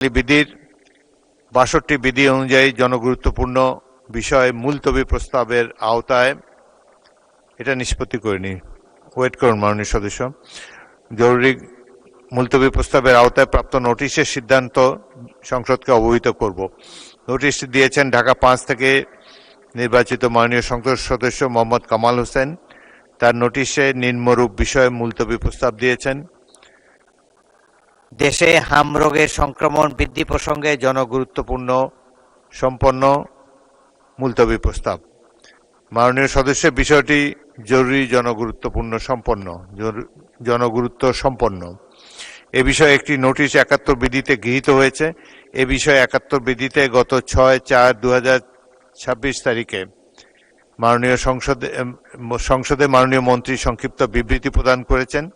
বিধির ৬২ বিধি অনুযায়ী জনগুরুত্বপূর্ণ বিষয় মুলতবি প্রস্তাবের আওতায় এটা নিষ্পত্তি করিনি। ওয়েট করুন মাননীয় সদস্য। জরুরি মুলতবি প্রস্তাবের আওতায় প্রাপ্ত নোটিশের সিদ্ধান্ত সংসদকে অবহিত করব। নোটিশটি দিয়েছেন ঢাকা ৫ থেকে নির্বাচিত মাননীয় সংসদ সদস্য মোহাম্মদ কামাল হোসেন। তার নোটিশে নিম্নরূপ বিষয়ে মুলতবি প্রস্তাব দিয়েছেন। দেশে হাম রোগের সংক্রমণ বৃদ্ধি প্রসঙ্গে জনগুরুত্বপূর্ণ সম্পন্ন মুলতবি প্রস্তাব। মাননীয় সদস্যের বিষয়টি জরুরি জনগুরুত্ব সম্পন্ন। এ বিষয়ে একটি নোটিশ ৭১ বিধিতে গৃহীত হয়েছে। এ বিষয়ে ৭১ বিধিতে গত ৬/৪/২০২৬ তারিখে মাননীয় সংসদে মাননীয় মন্ত্রী সংক্ষিপ্ত বিবৃতি প্রদান করেছেন।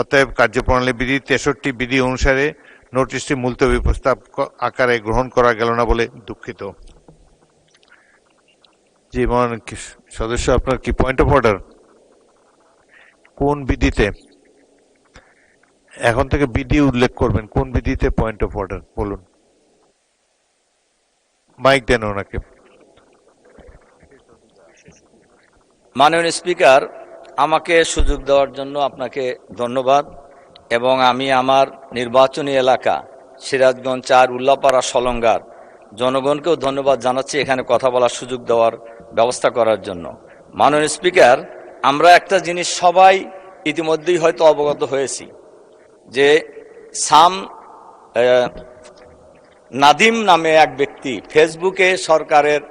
অতএব কার্যপ্রণালী বিধি ৬৩ বিধি অনুসারে নোটিশটি মুলতবি প্রস্তাব আকারে গ্রহণ করা গেল না বলে দুঃখিত। জি মাননীয় সদস্য, আপনার কি পয়েন্ট অফ অর্ডার? কোন বিধিতে? এখন থেকে বিধি উল্লেখ করবেন, কোন বিধিতে পয়েন্ট অফ অর্ডার বলুন। মাইক দেন ওনাকে। মাননীয় স্পিকার, আমাকে সুযোগ দেওয়ার জন্য আপনাকে ধন্যবাদ এবং আমি আমার নির্বাচনী এলাকা সিরাজগঞ্জ ৪ উল্লাপাড়া সলঙ্গার জনগণকেও ধন্যবাদ জানাচ্ছি এখানে কথা বলার সুযোগ দেওয়ার ব্যবস্থা করার জন্য। মাননীয় স্পিকার, আমরা একটা জিনিস সবাই ইতিমধ্যেই হয়তো অবগত হয়েছি যে নাদিম নামে এক ব্যক্তি ফেসবুকে সরকারের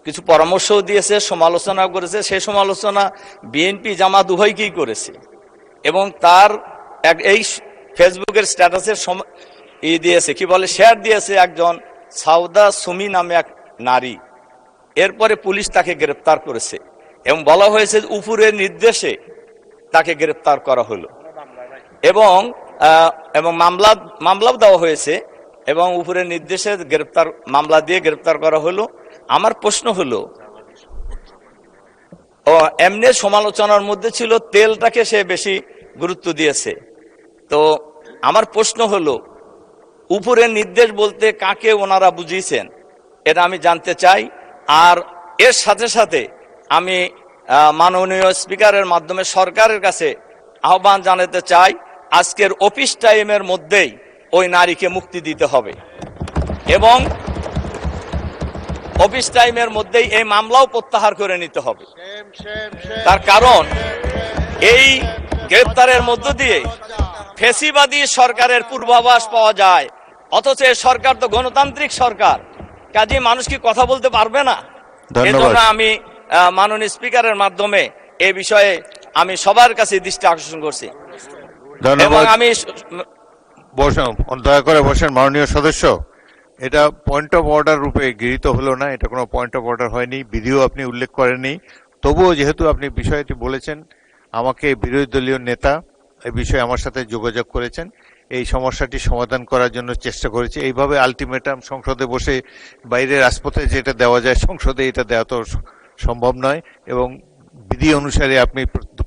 কিছু পরামর্শও দিয়েছে, সমালোচনা করেছে। সেই সমালোচনা বিএনপি জামাত উভয়কেই করেছে এবং তার এই ফেসবুকের স্ট্যাটাসের দিয়েছে, কি বলে, শেয়ার দিয়েছে একজন সাউদা সুমি নামে এক নারী। এরপরে পুলিশ তাকে গ্রেপ্তার করেছে এবং বলা হয়েছে উপরের নির্দেশে তাকে গ্রেপ্তার করা হলো এবং মামলাও দেওয়া হয়েছে এবং উপরের নির্দেশে মামলা দিয়ে গ্রেপ্তার করা হলো। আমার প্রশ্ন হলো, এমনি সমালোচনার মধ্যে ছিল তেলটাকে সে বেশি গুরুত্ব দিয়েছে। তো আমার প্রশ্ন হলো, উপরের নির্দেশ বলতে কাকে ওনারা বুঝিয়েছেন এটা আমি জানতে চাই। আর এর সাথে সাথে আমি মাননীয় স্পিকারের মাধ্যমে সরকারের কাছে আহ্বান জানাতে চাই, আজকের অফিস টাইমের মধ্যেই ওই নারীকে মুক্তি দিতে হবে এবং অফিস টাইমের মধ্যেই এই মামলাও প্রত্যাহার করে নিতে হবে। তার কারণ এই গ্রেপ্তারের মধ্য দিয়ে ফ্যাসিবাদী সরকারের পূর্বাভাস পাওয়া যায়, অথচ এই সরকার তো গণতান্ত্রিক সরকার, কাজে মানুষ কি কথা বলতে পারবে না? এজন্য আমি মাননীয় স্পিকারের মাধ্যমে এই বিষয়ে আমি সবার কাছে দৃষ্টি আকর্ষণ করছি এবং আমি দয়া করে বসেন মাননীয় সদস্য। এটা পয়েন্ট অফ অর্ডার রূপে গৃহীত হলো না, এটা কোনো পয়েন্ট অফ অর্ডার হয়নি, বিধিও আপনি উল্লেখ করেননি। তবুও যেহেতু আপনি বিষয়টি বলেছেন, আমাকে বিরোধী দলীয় নেতা এই বিষয়ে আমার সাথে যোগাযোগ করেছেন, এই সমস্যাটি সমাধান করার জন্য চেষ্টা করেছি। এইভাবে আলটিমেটাম সংসদে বসে বাইরে রাজপথে যেটা দেওয়া যায় সংসদে এটা দেওয়া তো সম্ভব নয় এবং বিধি অনুসারে আপনি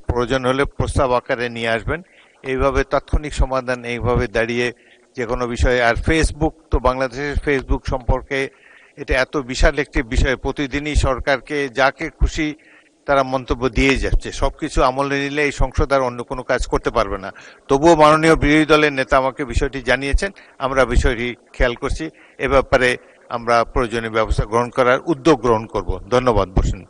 প্রয়োজন হলে প্রস্তাব আকারে নিয়ে আসবেন। এইভাবে তাৎক্ষণিক সমাধান এইভাবে দাঁড়িয়ে যে কোনো বিষয়ে। আর ফেসবুক তো বাংলাদেশের ফেসবুক সম্পর্কে এটা এত বিশাল একটি বিষয়, প্রতিদিনই সরকারকে যাকে খুশি তারা মন্তব্য দিয়ে যাচ্ছে। সবকিছু আমলে নিলে এই সংসদ আর অন্য কোনো কাজ করতে পারবে না। তবুও মাননীয় বিরোধী দলের নেতা আমাকে বিষয়টি জানিয়েছেন, আমরা বিষয়টি খেয়াল করছি। এ ব্যাপারে আমরা প্রয়োজনীয় ব্যবস্থা গ্রহণ করার উদ্যোগ গ্রহণ করব। ধন্যবাদ। বসেন।